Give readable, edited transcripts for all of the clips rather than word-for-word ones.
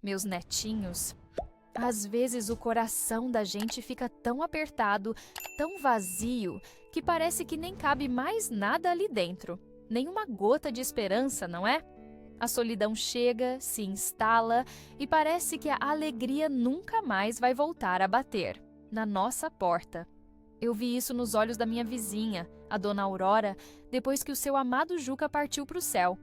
Meus netinhos, às vezes o coração da gente fica tão apertado, tão vazio, que parece que nem cabe mais nada ali dentro. Nenhuma gota de esperança, não é? A solidão chega, se instala e parece que a alegria nunca mais vai voltar a bater na nossa porta. Eu vi isso nos olhos da minha vizinha, a dona Aurora, depois que o seu amado Juca partiu para o céu.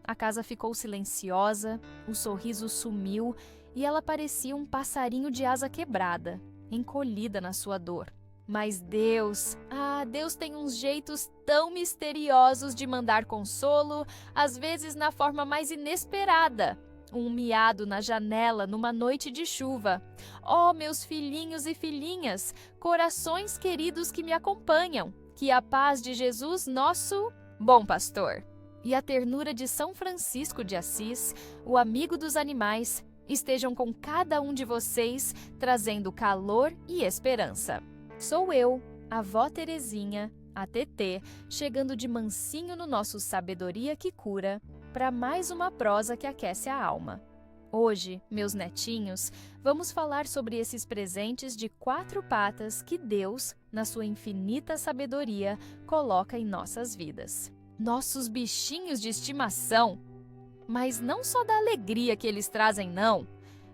A casa ficou silenciosa, o sorriso sumiu e ela parecia um passarinho de asa quebrada, encolhida na sua dor. Mas Deus, Deus tem uns jeitos tão misteriosos de mandar consolo, às vezes na forma mais inesperada. Um miado na janela numa noite de chuva. Oh, meus filhinhos e filhinhas, corações queridos que me acompanham, que a paz de Jesus, nosso bom pastor, e a ternura de São Francisco de Assis, o amigo dos animais, estejam com cada um de vocês, trazendo calor e esperança. Sou eu, a avó Terezinha, a TT, chegando de mansinho no nosso Sabedoria que Cura, para mais uma prosa que aquece a alma. Hoje, meus netinhos, vamos falar sobre esses presentes de 4 patas que Deus, na sua infinita sabedoria, coloca em nossas vidas. Nossos bichinhos de estimação. Mas não só da alegria que eles trazem, não.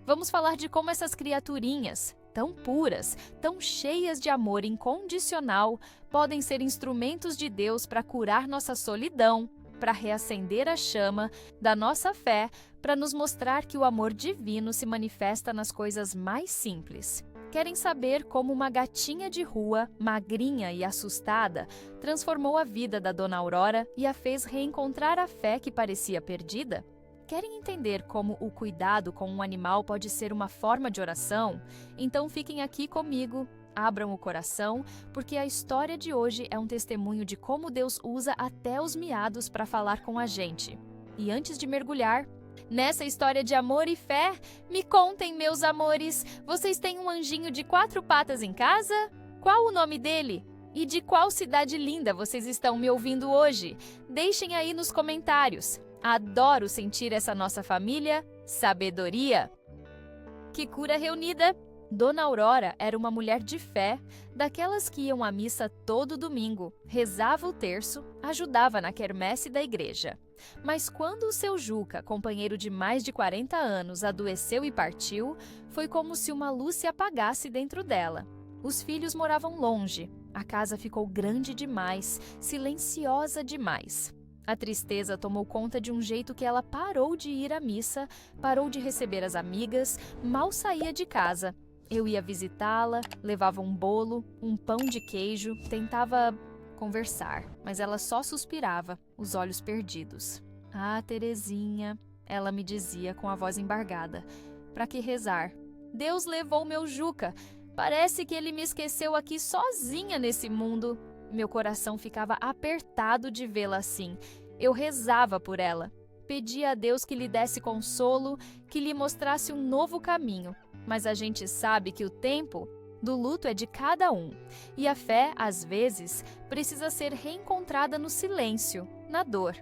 Vamos falar de como essas criaturinhas, tão puras, tão cheias de amor incondicional, podem ser instrumentos de Deus para curar nossa solidão, para reacender a chama da nossa fé, para nos mostrar que o amor divino se manifesta nas coisas mais simples. Querem saber como uma gatinha de rua, magrinha e assustada, transformou a vida da Dona Aurora e a fez reencontrar a fé que parecia perdida? Querem entender como o cuidado com um animal pode ser uma forma de oração? Então fiquem aqui comigo, abram o coração, porque a história de hoje é um testemunho de como Deus usa até os miados para falar com a gente. E antes de mergulhar nessa história de amor e fé, me contem, meus amores, vocês têm um anjinho de 4 patas em casa? Qual o nome dele? E de qual cidade linda vocês estão me ouvindo hoje? Deixem aí nos comentários. Adoro sentir essa nossa família, sabedoria. Que Cura reunida! Dona Aurora era uma mulher de fé, daquelas que iam à missa todo domingo, rezava o terço, ajudava na quermesse da igreja. Mas quando o seu Juca, companheiro de mais de 40 anos, adoeceu e partiu, foi como se uma luz se apagasse dentro dela. Os filhos moravam longe, a casa ficou grande demais, silenciosa demais. A tristeza tomou conta de um jeito que ela parou de ir à missa, parou de receber as amigas, mal saía de casa. Eu ia visitá-la, levava um bolo, um pão de queijo, tentava conversar, mas ela só suspirava, os olhos perdidos. Ah, Terezinha, ela me dizia com a voz embargada. Para que rezar? Deus levou meu Juca. Parece que ele me esqueceu aqui sozinha nesse mundo. Meu coração ficava apertado de vê-la assim. Eu rezava por ela. Pedia a Deus que lhe desse consolo, que lhe mostrasse um novo caminho. Mas a gente sabe que o tempo do luto é de cada um. E a fé, às vezes, precisa ser reencontrada no silêncio, na dor.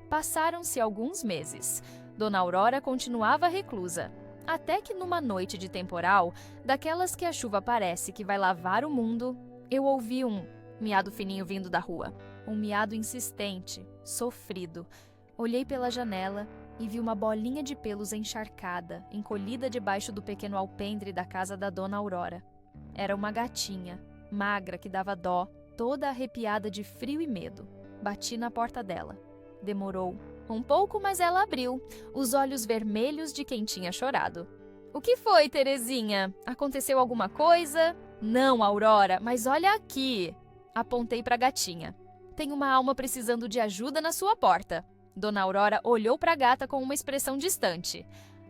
Passaram-se alguns meses. Dona Aurora continuava reclusa. Até que numa noite de temporal, daquelas que a chuva parece que vai lavar o mundo, eu ouvi um miado fininho vindo da rua. Um miado insistente, sofrido. Olhei pela janela e vi uma bolinha de pelos encharcada, encolhida debaixo do pequeno alpendre da casa da Dona Aurora. Era uma gatinha, magra que dava dó, toda arrepiada de frio e medo. Bati na porta dela. Demorou um pouco, mas ela abriu, os olhos vermelhos de quem tinha chorado. O que foi, Terezinha? Aconteceu alguma coisa? Não, Aurora, mas olha aqui. Apontei para a gatinha. Tem uma alma precisando de ajuda na sua porta. Dona Aurora olhou para a gata com uma expressão distante.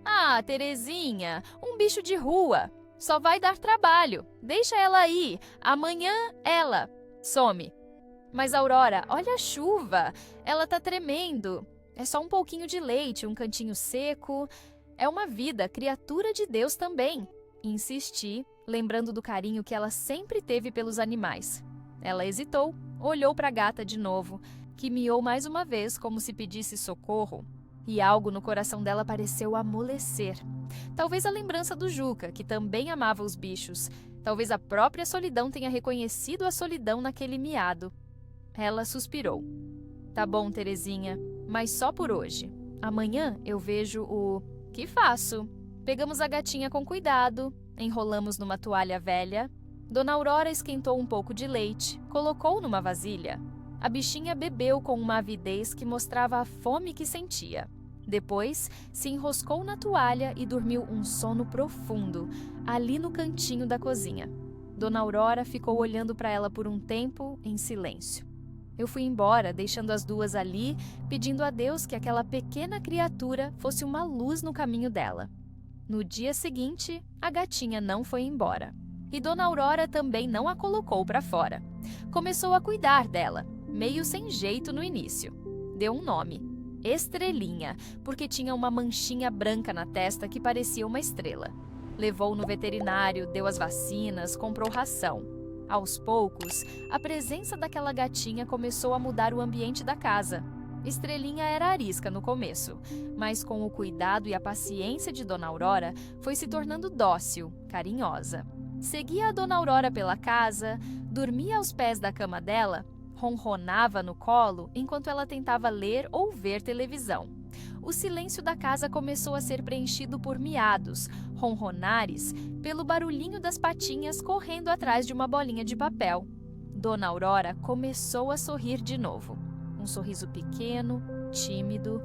Ah, Terezinha, um bicho de rua. Só vai dar trabalho. Deixa ela aí. Amanhã ela some. Mas, Aurora, olha a chuva. Ela tá tremendo. É só um pouquinho de leite, um cantinho seco. É uma vida, criatura de Deus também. Insisti, lembrando do carinho que ela sempre teve pelos animais. Ela hesitou, olhou para a gata de novo, que miou mais uma vez como se pedisse socorro. E algo no coração dela pareceu amolecer. Talvez a lembrança do Juca, que também amava os bichos. Talvez a própria solidão tenha reconhecido a solidão naquele miado. Ela suspirou. Tá bom, Terezinha, mas só por hoje. Amanhã eu vejo o... Que faço? Pegamos a gatinha com cuidado, enrolamos numa toalha velha. Dona Aurora esquentou um pouco de leite, colocou numa vasilha. A bichinha bebeu com uma avidez que mostrava a fome que sentia. Depois, se enroscou na toalha e dormiu um sono profundo, ali no cantinho da cozinha. Dona Aurora ficou olhando para ela por um tempo, em silêncio. Eu fui embora, deixando as duas ali, pedindo a Deus que aquela pequena criatura fosse uma luz no caminho dela. No dia seguinte, a gatinha não foi embora. E Dona Aurora também não a colocou para fora. Começou a cuidar dela, meio sem jeito no início. Deu um nome, Estrelinha, porque tinha uma manchinha branca na testa que parecia uma estrela. Levou no veterinário, deu as vacinas, comprou ração. Aos poucos, a presença daquela gatinha começou a mudar o ambiente da casa. Estrelinha era arisca no começo, mas com o cuidado e a paciência de Dona Aurora, foi se tornando dócil, carinhosa. Seguia a Dona Aurora pela casa, dormia aos pés da cama dela, ronronava no colo enquanto ela tentava ler ou ver televisão. O silêncio da casa começou a ser preenchido por miados, ronronares, pelo barulhinho das patinhas correndo atrás de uma bolinha de papel. Dona Aurora começou a sorrir de novo. Um sorriso pequeno, tímido,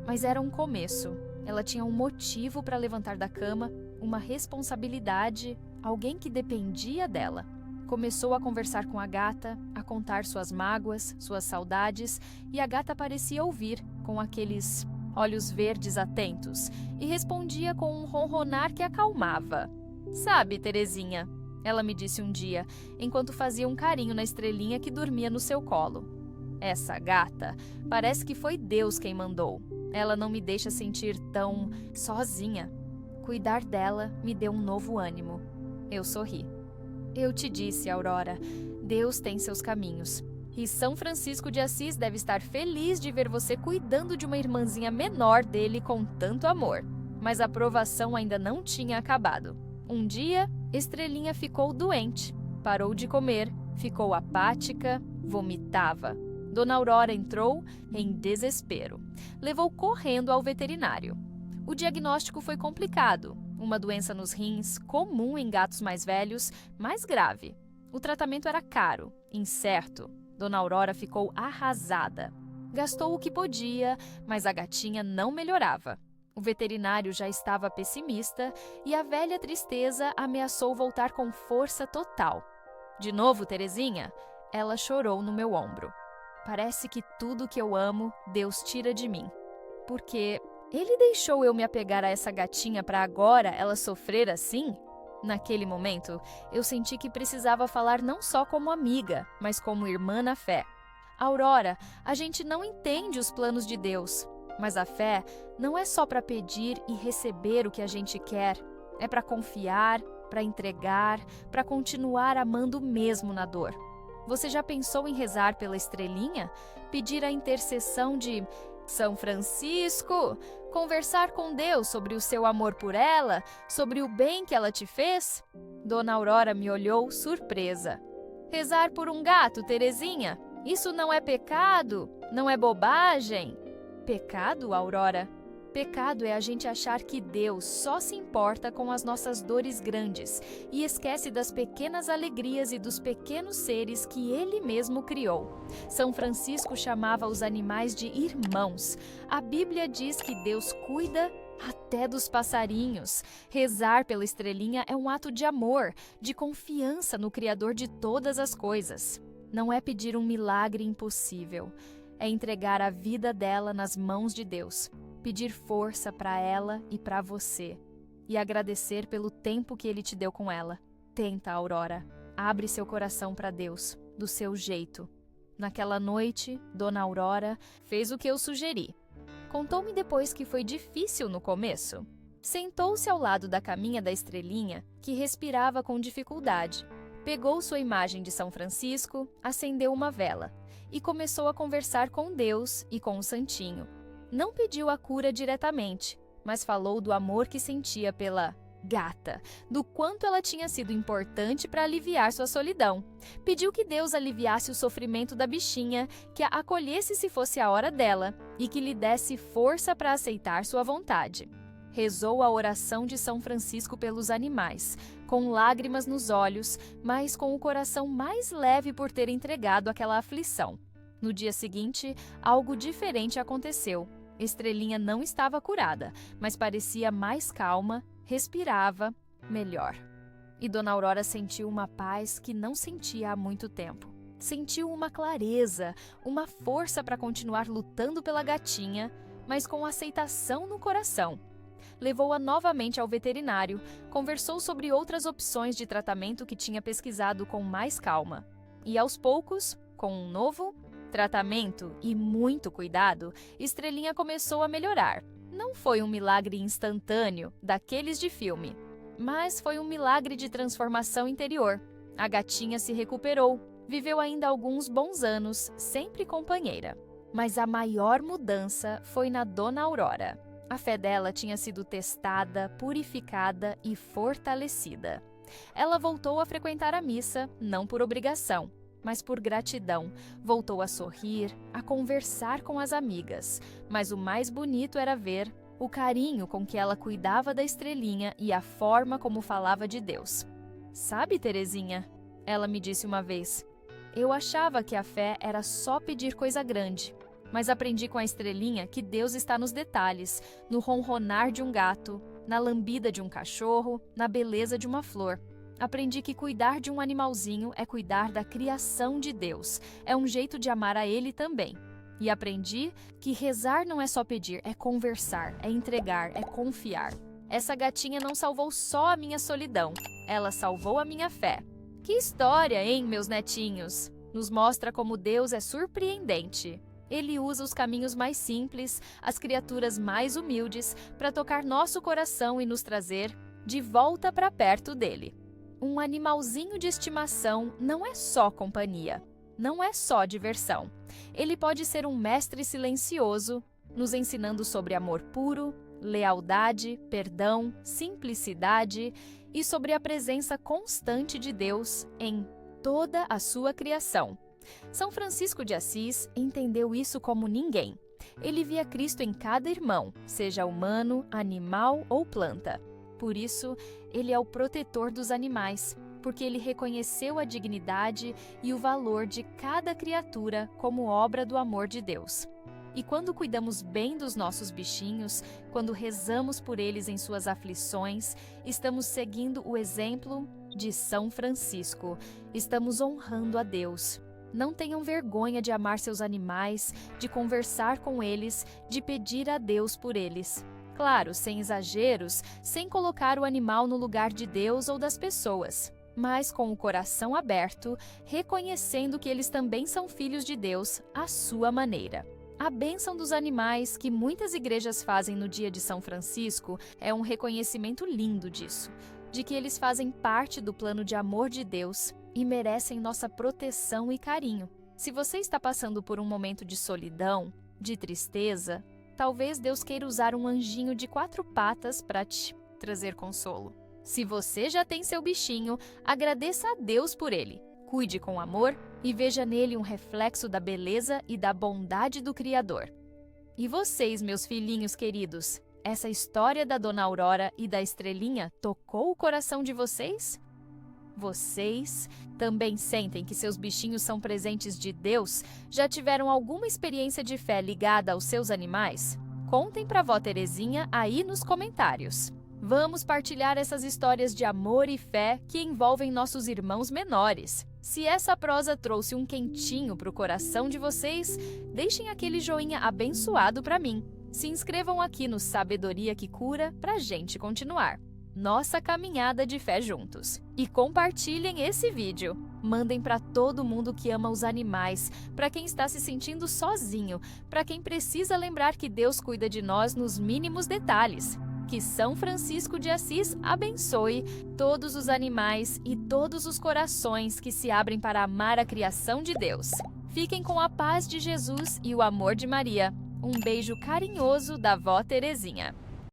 mas era um começo. Ela tinha um motivo para levantar da cama, uma responsabilidade, alguém que dependia dela. Começou a conversar com a gata, a contar suas mágoas, suas saudades, e a gata parecia ouvir, com aqueles olhos verdes atentos, e respondia com um ronronar que acalmava. "Sabe, Terezinha", ela me disse um dia, enquanto fazia um carinho na estrelinha que dormia no seu colo. "Essa gata, parece que foi Deus quem mandou. Ela não me deixa sentir tão sozinha. Cuidar dela me deu um novo ânimo." Eu sorri. "Eu te disse, Aurora, Deus tem seus caminhos. E São Francisco de Assis deve estar feliz de ver você cuidando de uma irmãzinha menor dele com tanto amor." Mas a provação ainda não tinha acabado. Um dia, Estrelinha ficou doente. Parou de comer, ficou apática, vomitava. Dona Aurora entrou em desespero. Levou correndo ao veterinário. O diagnóstico foi complicado. Uma doença nos rins, comum em gatos mais velhos, mais grave. O tratamento era caro, incerto. Dona Aurora ficou arrasada. Gastou o que podia, mas a gatinha não melhorava. O veterinário já estava pessimista e a velha tristeza ameaçou voltar com força total. "De novo, Terezinha?" Ela chorou no meu ombro. "Parece que tudo que eu amo, Deus tira de mim. Porque Ele deixou eu me apegar a essa gatinha para agora ela sofrer assim?" Naquele momento, eu senti que precisava falar não só como amiga, mas como irmã na fé. "Aurora, a gente não entende os planos de Deus, mas a fé não é só para pedir e receber o que a gente quer. É para confiar, para entregar, para continuar amando mesmo na dor. Você já pensou em rezar pela estrelinha? Pedir a intercessão de São Francisco? Conversar com Deus sobre o seu amor por ela? Sobre o bem que ela te fez?" Dona Aurora me olhou surpresa. "Rezar por um gato, Terezinha? Isso não é pecado? Não é bobagem?" "Pecado, Aurora? Pecado é a gente achar que Deus só se importa com as nossas dores grandes e esquece das pequenas alegrias e dos pequenos seres que Ele mesmo criou. São Francisco chamava os animais de irmãos. A Bíblia diz que Deus cuida até dos passarinhos. Rezar pela estrelinha é um ato de amor, de confiança no Criador de todas as coisas. Não é pedir um milagre impossível, é entregar a vida dela nas mãos de Deus. Pedir força para ela e para você. E agradecer pelo tempo que Ele te deu com ela. Tenta, Aurora. Abre seu coração para Deus, do seu jeito." Naquela noite, Dona Aurora fez o que eu sugeri. Contou-me depois que foi difícil no começo. Sentou-se ao lado da caminha da estrelinha, que respirava com dificuldade. Pegou sua imagem de São Francisco, acendeu uma vela e começou a conversar com Deus e com o santinho. Não pediu a cura diretamente, mas falou do amor que sentia pela gata, do quanto ela tinha sido importante para aliviar sua solidão. Pediu que Deus aliviasse o sofrimento da bichinha, que a acolhesse se fosse a hora dela e que lhe desse força para aceitar sua vontade. Rezou a oração de São Francisco pelos animais, com lágrimas nos olhos, mas com o coração mais leve por ter entregado aquela aflição. No dia seguinte, algo diferente aconteceu. Estrelinha não estava curada, mas parecia mais calma, respirava melhor. E Dona Aurora sentiu uma paz que não sentia há muito tempo. Sentiu uma clareza, uma força para continuar lutando pela gatinha, mas com aceitação no coração. Levou-a novamente ao veterinário, conversou sobre outras opções de tratamento que tinha pesquisado com mais calma. E aos poucos, com um novo tratamento e muito cuidado, Estrelinha começou a melhorar. Não foi um milagre instantâneo, daqueles de filme, mas foi um milagre de transformação interior. A gatinha se recuperou, viveu ainda alguns bons anos, sempre companheira. Mas a maior mudança foi na Dona Aurora. A fé dela tinha sido testada, purificada e fortalecida. Ela voltou a frequentar a missa, não por obrigação, mas por gratidão. Voltou a sorrir, a conversar com as amigas. Mas o mais bonito era ver o carinho com que ela cuidava da Estrelinha e a forma como falava de Deus. "Sabe, Terezinha?", ela me disse uma vez, "eu achava que a fé era só pedir coisa grande. Mas aprendi com a Estrelinha que Deus está nos detalhes, no ronronar de um gato, na lambida de um cachorro, na beleza de uma flor. Aprendi que cuidar de um animalzinho é cuidar da criação de Deus, é um jeito de amar a Ele também. E aprendi que rezar não é só pedir, é conversar, é entregar, é confiar. Essa gatinha não salvou só a minha solidão, ela salvou a minha fé." Que história, hein, meus netinhos? Nos mostra como Deus é surpreendente. Ele usa os caminhos mais simples, as criaturas mais humildes, para tocar nosso coração e nos trazer de volta para perto dele. Um animalzinho de estimação não é só companhia, não é só diversão. Ele pode ser um mestre silencioso, nos ensinando sobre amor puro, lealdade, perdão, simplicidade e sobre a presença constante de Deus em toda a sua criação. São Francisco de Assis entendeu isso como ninguém. Ele via Cristo em cada irmão, seja humano, animal ou planta. Por isso, ele é o protetor dos animais, porque ele reconheceu a dignidade e o valor de cada criatura como obra do amor de Deus. E quando cuidamos bem dos nossos bichinhos, quando rezamos por eles em suas aflições, estamos seguindo o exemplo de São Francisco. Estamos honrando a Deus. Não tenham vergonha de amar seus animais, de conversar com eles, de pedir a Deus por eles. Claro, sem exageros, sem colocar o animal no lugar de Deus ou das pessoas, mas com o coração aberto, reconhecendo que eles também são filhos de Deus à sua maneira. A bênção dos animais que muitas igrejas fazem no dia de São Francisco é um reconhecimento lindo disso, de que eles fazem parte do plano de amor de Deus e merecem nossa proteção e carinho. Se você está passando por um momento de solidão, de tristeza, talvez Deus queira usar um anjinho de 4 patas para te trazer consolo. Se você já tem seu bichinho, agradeça a Deus por ele. Cuide com amor e veja nele um reflexo da beleza e da bondade do Criador. E vocês, meus filhinhos queridos, essa história da Dona Aurora e da Estrelinha tocou o coração de vocês? Vocês também sentem que seus bichinhos são presentes de Deus? Já tiveram alguma experiência de fé ligada aos seus animais? Contem para vó Terezinha aí nos comentários. Vamos partilhar essas histórias de amor e fé que envolvem nossos irmãos menores. Se essa prosa trouxe um quentinho para o coração de vocês, deixem aquele joinha abençoado para mim. Se inscrevam aqui no Sabedoria que Cura para a gente continuar nossa caminhada de fé juntos. E compartilhem esse vídeo. Mandem para todo mundo que ama os animais, para quem está se sentindo sozinho, para quem precisa lembrar que Deus cuida de nós nos mínimos detalhes. Que São Francisco de Assis abençoe todos os animais e todos os corações que se abrem para amar a criação de Deus. Fiquem com a paz de Jesus e o amor de Maria. Um beijo carinhoso da vó Terezinha.